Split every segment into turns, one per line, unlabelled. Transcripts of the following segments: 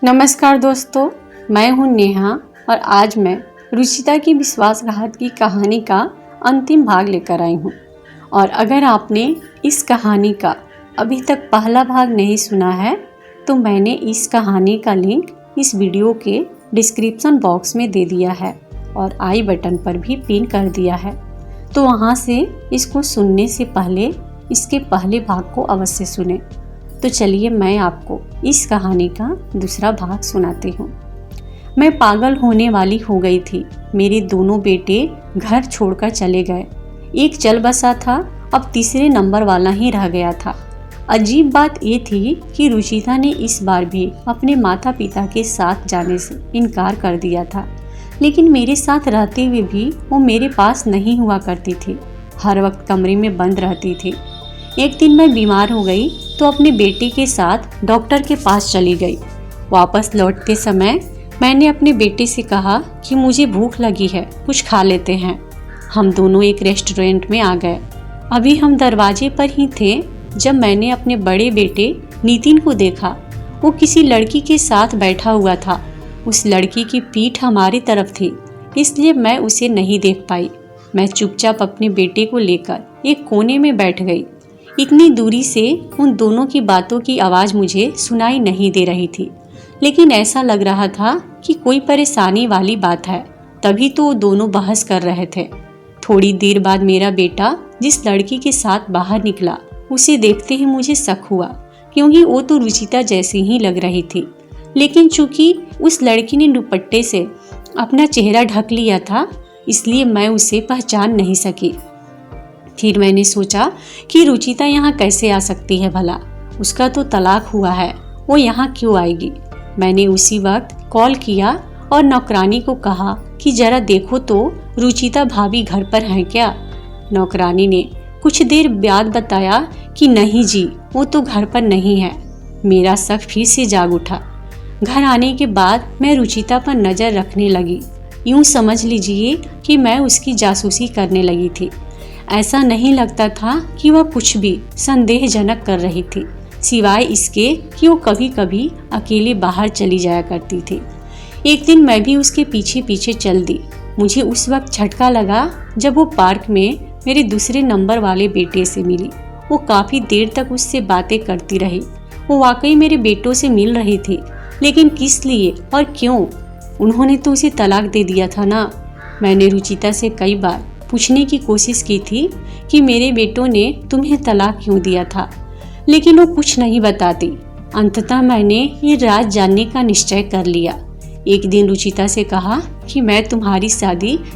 नमस्कार दोस्तों, मैं हूं नेहा और आज मैं रुचिता की विश्वासघात की कहानी का अंतिम भाग लेकर आई हूं। और अगर आपने इस कहानी का अभी तक पहला भाग नहीं सुना है तो मैंने इस कहानी का लिंक इस वीडियो के डिस्क्रिप्शन बॉक्स में दे दिया है और आई बटन पर भी पिन कर दिया है, तो वहां से इसको सुनने से पहले इसके पहले भाग को अवश्य सुने। तो चलिए मैं आपको इस कहानी का दूसरा भाग सुनाती हूँ। मैं पागल होने वाली हो गई थी। मेरे दोनों बेटे घर छोड़कर चले गए। एक चल बसा था, अब तीसरे नंबर वाला ही रह गया था। अजीब बात ये थी कि रुचिता ने इस बार भी अपने माता पिता के साथ जाने से इनकार कर दिया था, लेकिन मेरे साथ रहते हुए भी वो मेरे पास नहीं हुआ करती थी। हर वक्त कमरे में बंद रहती थी। एक दिन मैं बीमार हो गई तो अपने बेटे के साथ डॉक्टर के पास चली गई। वापस लौटते समय मैंने अपने बेटे से कहा कि मुझे भूख लगी है, कुछ खा लेते हैं। हम दोनों एक रेस्टोरेंट में आ गए। अभी हम दरवाजे पर ही थे जब मैंने अपने बड़े बेटे नितिन को देखा। वो किसी लड़की के साथ बैठा हुआ था। उस लड़की की पीठ हमारी तरफ थी, इसलिए मैं उसे नहीं देख पाई। मैं चुपचाप अपने बेटे को लेकर एक कोने में बैठ गई। इतनी दूरी से उन दोनों की बातों की आवाज़ मुझे सुनाई नहीं दे रही थी, लेकिन ऐसा लग रहा था कि कोई परेशानी वाली बात है, तभी तो वो दोनों बहस कर रहे थे। थोड़ी देर बाद मेरा बेटा जिस लड़की के साथ बाहर निकला, उसे देखते ही मुझे शक हुआ, क्योंकि वो तो रुचिता जैसी ही लग रही थी। लेकिन चूंकि उस लड़की ने दुपट्टे से अपना चेहरा ढक लिया था, इसलिए मैं उसे पहचान नहीं सकी। फिर मैंने सोचा कि रुचिता यहाँ कैसे आ सकती है भला? उसका तो तलाक हुआ है, वो यहाँ क्यों आएगी? मैंने उसी वक्त कॉल किया और नौकरानी को कहा कि जरा देखो तो रुचिता भाभी घर पर हैं क्या। नौकरानी ने कुछ देर बाद बताया कि नहीं जी, वो तो घर पर नहीं है। मेरा शक फिर से जाग उठा। घर आने के बाद मैं रुचिता पर नज़र रखने लगी। यूँ समझ लीजिए कि मैं उसकी जासूसी करने लगी थी। ऐसा नहीं लगता था कि वह कुछ भी संदेहजनक कर रही थी, सिवाय इसके कि वो कभी कभी अकेले बाहर चली जाया करती थी। एक दिन मैं भी उसके पीछे पीछे चल दी। मुझे उस वक्त झटका लगा जब वो पार्क में मेरे दूसरे नंबर वाले बेटे से मिली। वो काफ़ी देर तक उससे बातें करती रही। वो वाकई मेरे बेटों से मिल रही थी, लेकिन किस लिए और क्यों? उन्होंने तो उसे तलाक दे दिया था ना। मैंने रुचिता से कई बार पूछने की कोशिश की थी कि मेरे बेटों ने तुम्हें तलाक क्यों दिया था, लेकिन वो कुछ नहीं बताती। अंततः मैंने ये राज जानने का निश्चय कर लिया। एक दिन रुचिता से कहा कि मैं तुम्हारी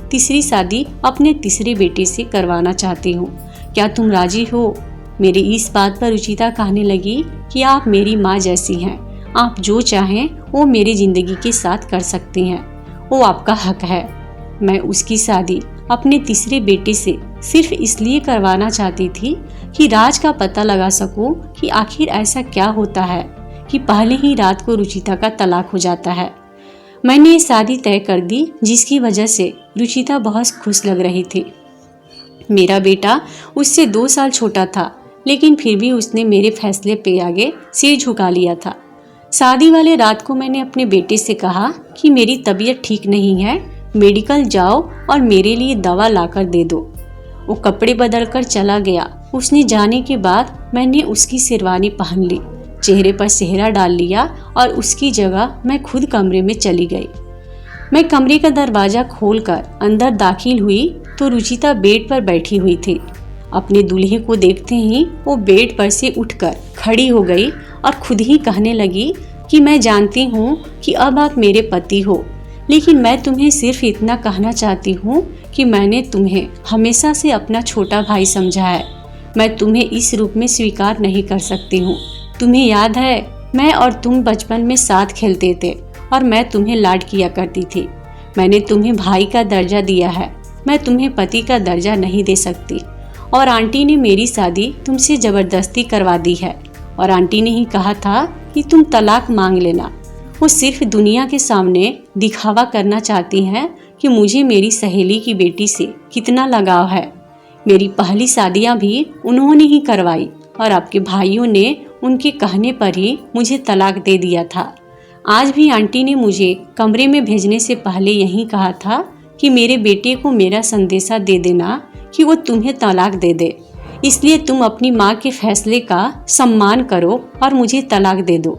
तीसरी शादी अपने तीसरे बेटे से करवाना चाहती हूँ, क्या तुम राजी हो? मेरी इस बात पर रुचिता कहने लगी कि आप मेरी माँ जैसी हैं, आप जो चाहें वो मेरी जिंदगी के साथ कर सकती हैं, वो आपका हक है। मैं उसकी शादी अपने तीसरे बेटे से सिर्फ इसलिए करवाना चाहती थी कि राज का पता लगा सकूं कि आखिर ऐसा क्या होता है कि पहले ही रात को रुचिता का तलाक हो जाता है। मैंने ये शादी तय कर दी, जिसकी वजह से रुचिता बहुत खुश लग रही थी। मेरा बेटा उससे 2 साल छोटा था, लेकिन फिर भी उसने मेरे फैसले पे आगे सिर झुका लिया था। शादी वाले रात को मैंने अपने बेटे से कहा कि मेरी तबीयत ठीक नहीं है, मेडिकल जाओ और मेरे लिए दवा लाकर दे दो। वो कपड़े बदल कर चला गया। उसने जाने के बाद मैंने उसकी शेरवानी पहन ली, चेहरे पर सेहरा डाल लिया और उसकी जगह मैं खुद कमरे में चली गई। मैं कमरे का दरवाज़ा खोलकर अंदर दाखिल हुई तो रुचिता बेड पर बैठी हुई थी। अपने दूल्हे को देखते ही वो बेड पर से उठकर खड़ी हो गई और खुद ही कहने लगी कि मैं जानती हूँ कि अब आप मेरे पति हो, लेकिन मैं तुम्हें सिर्फ इतना कहना चाहती हूँ कि मैंने तुम्हें हमेशा से अपना छोटा भाई समझा है। मैं तुम्हें इस रूप में स्वीकार नहीं कर सकती हूँ। तुम्हें याद है, मैं और तुम बचपन में साथ खेलते थे और मैं तुम्हें लाड किया करती थी। मैंने तुम्हें भाई का दर्जा दिया है, मैं तुम्हें पति का दर्जा नहीं दे सकती। और आंटी ने मेरी शादी तुमसे ज़बरदस्ती करवा दी है, और आंटी ने ही कहा था कि तुम तलाक मांग लेना। वो सिर्फ दुनिया के सामने दिखावा करना चाहती हैं कि मुझे मेरी सहेली की बेटी से कितना लगाव है। मेरी पहली शादियां भी उन्होंने ही करवाई और आपके भाइयों ने उनके कहने पर ही मुझे तलाक दे दिया था। आज भी आंटी ने मुझे कमरे में भेजने से पहले यही कहा था कि मेरे बेटे को मेरा संदेशा दे देना कि वो तुम्हें तलाक दे दे। इसलिए तुम अपनी माँ के फैसले का सम्मान करो और मुझे तलाक दे दो।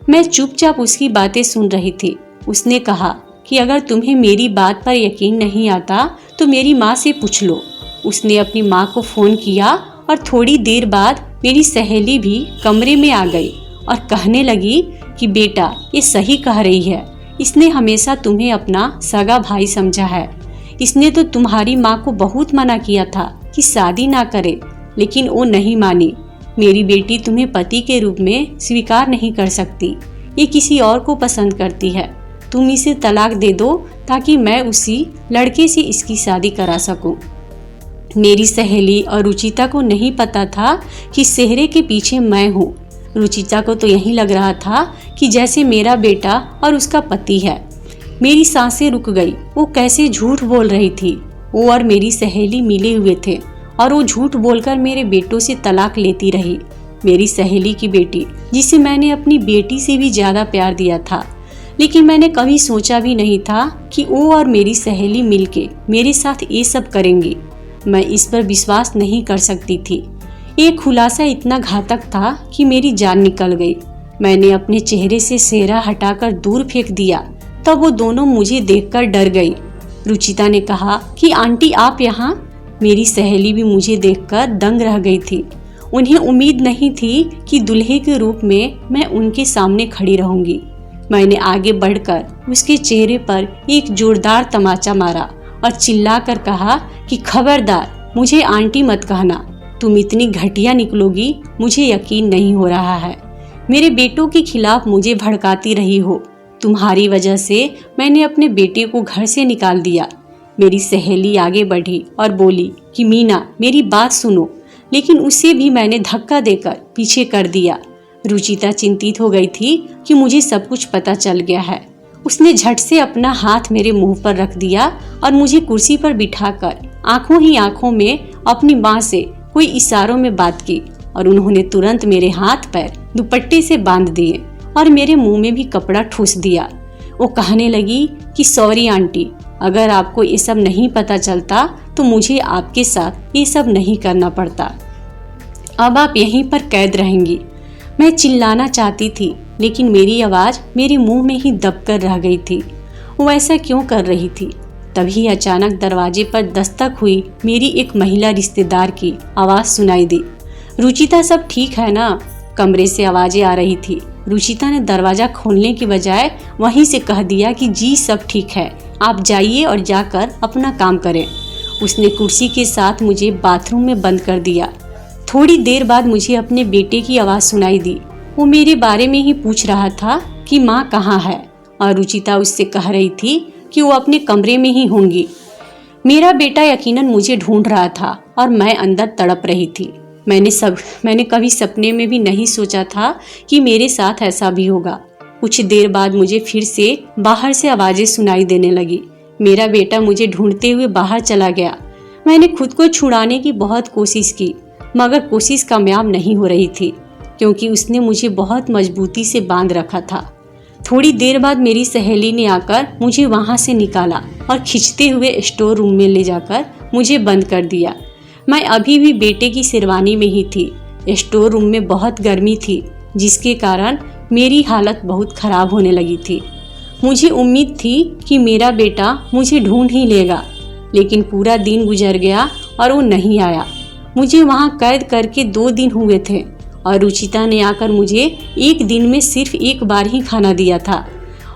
मैं चुपचाप उसकी बातें सुन रही थी। उसने कहा कि अगर तुम्हें मेरी बात पर यकीन नहीं आता तो मेरी माँ से पूछ लो। उसने अपनी माँ को फ़ोन किया और थोड़ी देर बाद मेरी सहेली भी कमरे में आ गई और कहने लगी कि बेटा ये सही कह रही है, इसने हमेशा तुम्हें अपना सगा भाई समझा है। इसने तो तुम्हारी माँ को बहुत मना किया था कि शादी ना करे, लेकिन वो नहीं मानी। मेरी बेटी तुम्हें पति के रूप में स्वीकार नहीं कर सकती, ये किसी और को पसंद करती है। तुम इसे तलाक दे दो ताकि मैं उसी लड़के से इसकी शादी करा सकूं। मेरी सहेली और रुचिता को नहीं पता था कि सेहरे के पीछे मैं हूँ। रुचिता को तो यही लग रहा था कि जैसे मेरा बेटा और उसका पति है। मेरी सांसें रुक गई। वो कैसे झूठ बोल रही थी। वो और मेरी सहेली मिले हुए थे और वो झूठ बोलकर मेरे बेटों से तलाक लेती रही। मेरी सहेली की बेटी, जिसे मैंने अपनी बेटी से भी ज्यादा प्यार दिया था, लेकिन मैंने कभी सोचा भी नहीं था कि वो और मेरी सहेली मिलके मेरे साथ ये सब करेंगी। मैं इस पर विश्वास नहीं कर सकती थी। ये खुलासा इतना घातक था कि मेरी जान निकल गई। मैंने अपने चेहरे से सेहरा हटाकर दूर फेंक दिया। तब वो दोनों मुझे देखकर डर गई। रुचिता ने कहा कि आंटी आप यहाँ। मेरी सहेली भी मुझे देखकर दंग रह गई थी। उन्हें उम्मीद नहीं थी कि दूल्हे के रूप में मैं उनके सामने खड़ी रहूंगी। मैंने आगे बढ़कर उसके चेहरे पर एक जोरदार तमाचा मारा और चिल्लाकर कहा कि खबरदार, मुझे आंटी मत कहना। तुम इतनी घटिया निकलोगी, मुझे यकीन नहीं हो रहा है। मेरे बेटों के खिलाफ मुझे भड़काती रही हो। तुम्हारी वजह से मैंने अपने बेटे को घर से निकाल दिया। मेरी सहेली आगे बढ़ी और बोली कि मीना, मेरी बात सुनो, लेकिन उसे भी मैंने धक्का देकर पीछे कर दिया। रुचिता चिंतित हो गई थी कि मुझे सब कुछ पता चल गया है। उसने झट से अपना हाथ मेरे मुंह पर रख दिया और मुझे कुर्सी पर बिठाकर आंखों ही आंखों में अपनी माँ से कोई इशारों में बात की और उन्होंने तुरंत मेरे हाथ पैर दुपट्टे से बांध दिए और मेरे मुंह में भी कपड़ा ठूस दिया। वो कहने लगी कि सॉरी आंटी, अगर आपको ये सब नहीं पता चलता तो मुझे आपके साथ ये सब नहीं करना पड़ता। अब आप यहीं पर कैद रहेंगी। मैं चिल्लाना चाहती थी, लेकिन मेरी आवाज़ मेरे मुंह में ही दबकर रह गई थी। वो ऐसा क्यों कर रही थी? तभी अचानक दरवाजे पर दस्तक हुई। मेरी एक महिला रिश्तेदार की आवाज़ सुनाई दी। रुचिता, सब ठीक है ना? कमरे से आवाज़ें आ रही थी। रुचिता ने दरवाज़ा खोलने की बजाय वहीं से कह दिया कि जी सब ठीक है, आप जाइए और जाकर अपना काम करें। उसने कुर्सी के साथ मुझे बाथरूम में बंद कर दिया। थोड़ी देर बाद मुझे अपने बेटे की आवाज़ सुनाई दी। वो मेरे बारे में ही पूछ रहा था कि माँ कहाँ है, और रुचिता उससे कह रही थी कि वो अपने कमरे में ही होंगी। मेरा बेटा यकीनन मुझे ढूंढ रहा था और मैं अंदर तड़प रही थी। मैंने कभी सपने में भी नहीं सोचा था कि मेरे साथ ऐसा भी होगा। कुछ देर बाद मुझे फिर से बाहर से आवाज़ें सुनाई देने लगी। मेरा बेटा मुझे ढूंढते हुए बाहर चला गया। मैंने खुद को छुड़ाने की बहुत कोशिश की, मगर कोशिश कामयाब नहीं हो रही थी, क्योंकि उसने मुझे बहुत मजबूती से बांध रखा था। थोड़ी देर बाद मेरी सहेली ने आकर मुझे वहां से निकाला और खींचते हुए स्टोर रूम में ले जाकर मुझे बंद कर दिया। मैं अभी भी बेटे की शेरवानी में ही थी। स्टोर रूम में बहुत गर्मी थी, जिसके कारण मेरी हालत बहुत खराब होने लगी थी। मुझे उम्मीद थी कि मेरा बेटा मुझे ढूंढ ही लेगा, लेकिन पूरा दिन गुजर गया और वो नहीं आया। मुझे वहाँ कैद करके 2 दिन हुए थे और रुचिता ने आकर मुझे एक दिन में सिर्फ एक बार ही खाना दिया था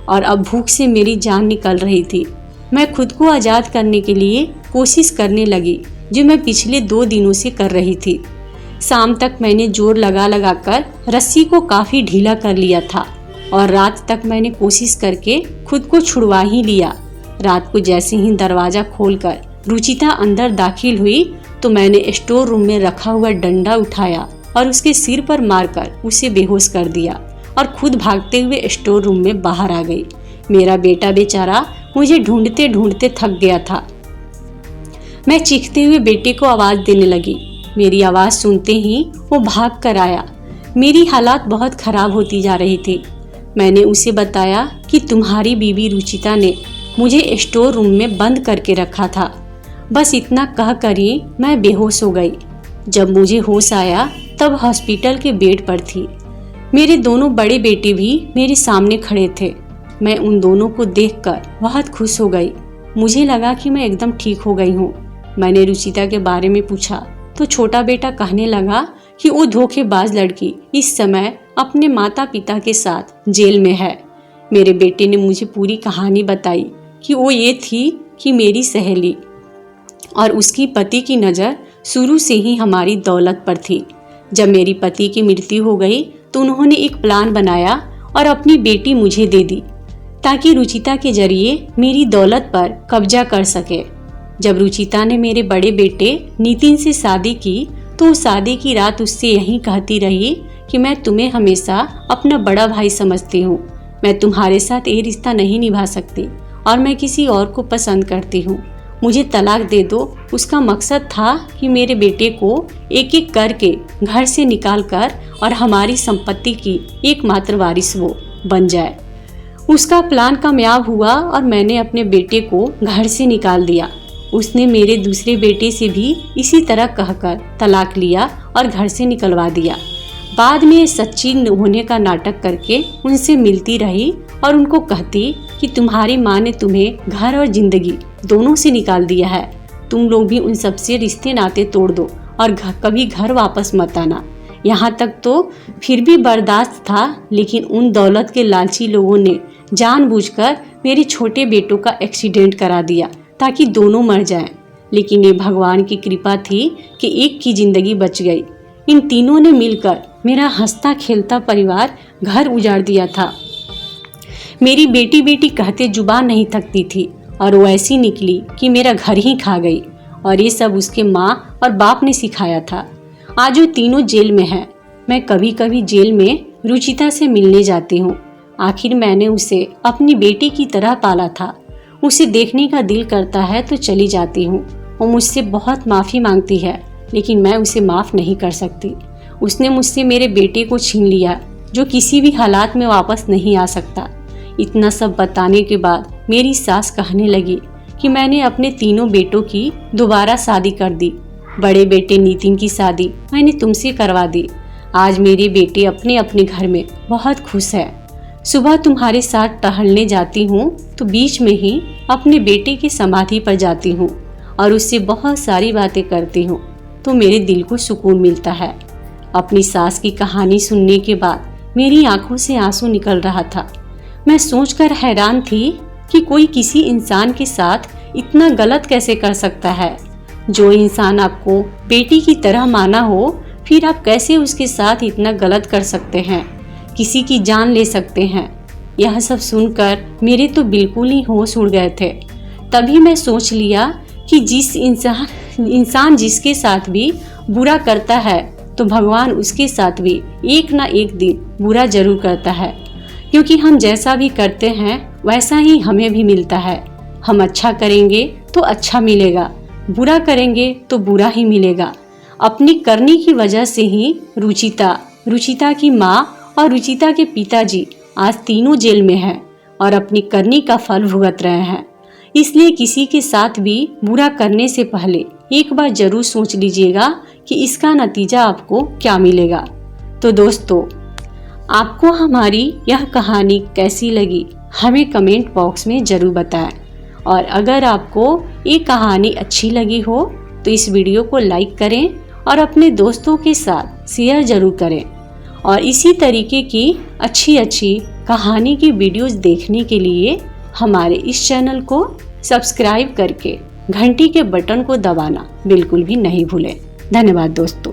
और अब भूख से मेरी जान निकल रही थी। मैं खुद को आज़ाद करने के लिए कोशिश करने लगी, जो मैं पिछले 2 दिनों से कर रही थी। शाम तक मैंने जोर लगा कर रस्सी को काफ़ी ढीला कर लिया था और रात तक मैंने कोशिश करके खुद को छुड़वा ही लिया। रात को जैसे ही दरवाज़ा खोलकर रुचिता अंदर दाखिल हुई तो मैंने स्टोर रूम में रखा हुआ डंडा उठाया और उसके सिर पर मारकर उसे बेहोश कर दिया और खुद भागते हुए स्टोर रूम में बाहर आ गई। मेरा बेटा बेचारा मुझे ढूंढते ढूंढते थक गया था। मैं चीखते हुए बेटे को आवाज़ देने लगी। मेरी आवाज़ सुनते ही वो भाग कर आया। मेरी हालात बहुत खराब होती जा रही थी। मैंने उसे बताया कि तुम्हारी बीवी रुचिता ने मुझे स्टोर रूम में बंद करके रखा था। बस इतना कहकर ही मैं बेहोश हो गई। जब मुझे होश आया तब हॉस्पिटल के बेड पर थी। मेरे दोनों बड़े बेटे भी मेरे सामने खड़े थे। मैं उन दोनों को देखकर बहुत खुश हो गई। मुझे लगा कि मैं एकदम ठीक हो गई हूँ। मैंने रुचिता के बारे में पूछा तो छोटा बेटा कहने लगा कि वो धोखेबाज लड़की इस समय अपने माता पिता के साथ जेल में है। मेरे बेटे ने मुझे पूरी कहानी बताई कि वो ये थी कि मेरी सहेली और उसकी पति की नज़र शुरू से ही हमारी दौलत पर थी। जब मेरी पति की मृत्यु हो गई तो उन्होंने एक प्लान बनाया और अपनी बेटी मुझे दे दी ताकि रुचिता के जरिए मेरी दौलत पर कब्जा कर सके। जब रुचिता ने मेरे बड़े बेटे नितिन से शादी की तो शादी की रात उससे यही कहती रही कि मैं तुम्हें हमेशा अपना बड़ा भाई समझती हूँ, मैं तुम्हारे साथ ये रिश्ता नहीं निभा सकती और मैं किसी और को पसंद करती हूँ, मुझे तलाक दे दो। उसका मकसद था कि मेरे बेटे को एक एक करके घर से निकालकर और हमारी संपत्ति की एकमात्र वारिस वो बन जाए। उसका प्लान कामयाब हुआ और मैंने अपने बेटे को घर से निकाल दिया। उसने मेरे दूसरे बेटे से भी इसी तरह कहकर तलाक लिया और घर से निकलवा दिया। बाद में सच्ची होने का नाटक करके उनसे मिलती रही और उनको कहती कि तुम्हारी माँ ने तुम्हें घर और जिंदगी दोनों से निकाल दिया है, तुम लोग भी उन सबसे रिश्ते नाते तोड़ दो और कभी घर वापस मत आना। यहाँ तक तो फिर भी बर्दाश्त था, लेकिन उन दौलत के लालची लोगों ने जानबूझकर मेरे छोटे बेटों का एक्सीडेंट करा दिया ताकि दोनों मर जाएं। लेकिन ये भगवान की कृपा थी कि एक की जिंदगी बच गई। इन तीनों ने मिलकर मेरा हंसता खेलता परिवार घर उजाड़ दिया था। मेरी बेटी कहते जुबान नहीं थकती थी और वो ऐसी निकली कि मेरा घर ही खा गई। और ये सब उसके माँ और बाप ने सिखाया था। आज वो तीनों जेल में है। मैं कभी कभी जेल में रुचिता से मिलने जाती हूँ। आखिर मैंने उसे अपनी बेटी की तरह पाला था। उसे देखने का दिल करता है तो चली जाती हूँ। वो मुझसे बहुत माफ़ी मांगती है, लेकिन मैं उसे माफ़ नहीं कर सकती। उसने मुझसे मेरे बेटे को छीन लिया जो किसी भी हालात में वापस नहीं आ सकता। इतना सब बताने के बाद मेरी सास कहने लगी कि मैंने अपने तीनों बेटों की दोबारा शादी कर दी। बड़े बेटे नितिन की शादी मैंने तुमसे करवा दी। आज मेरे बेटे अपने अपने घर में बहुत खुश है। सुबह तुम्हारे साथ टहलने जाती हूँ तो बीच में ही अपने बेटे की समाधि पर जाती हूँ और उससे बहुत सारी बातें करती हूँ तो मेरे दिल को सुकून मिलता है। अपनी सास की कहानी सुनने के बाद मेरी आंखों से आंसू निकल रहा था। मैं सोचकर हैरान थी कि कोई किसी इंसान के साथ इतना गलत कैसे कर सकता है। जो इंसान आपको बेटी की तरह माना हो, फिर आप कैसे उसके साथ इतना गलत कर सकते हैं, किसी की जान ले सकते हैं। यह सब सुनकर मेरे तो बिल्कुल ही होश उड़ गए थे। तभी मैं सोच लिया कि जिस इंसान जिसके साथ भी बुरा करता है तो भगवान उसके साथ भी एक ना एक दिन बुरा जरूर करता है, क्योंकि हम जैसा भी करते हैं वैसा ही हमें भी मिलता है। हम अच्छा करेंगे तो अच्छा मिलेगा, बुरा करेंगे तो बुरा ही मिलेगा। अपनी करनी की वजह से ही रुचिता की माँ और रुचिता के पिताजी आज तीनों जेल में हैं और अपनी करनी का फल भुगत रहे हैं। इसलिए किसी के साथ भी बुरा करने से पहले एक बार जरूर सोच लीजिएगा कि इसका नतीजा आपको क्या मिलेगा। तो दोस्तों, आपको हमारी यह कहानी कैसी लगी हमें कमेंट बॉक्स में ज़रूर बताएं। और अगर आपको ये कहानी अच्छी लगी हो तो इस वीडियो को लाइक करें और अपने दोस्तों के साथ शेयर ज़रूर करें। और इसी तरीके की अच्छी कहानी की वीडियोस देखने के लिए हमारे इस चैनल को सब्सक्राइब करके घंटी के बटन को दबाना बिल्कुल भी नहीं भूलें। धन्यवाद दोस्तों।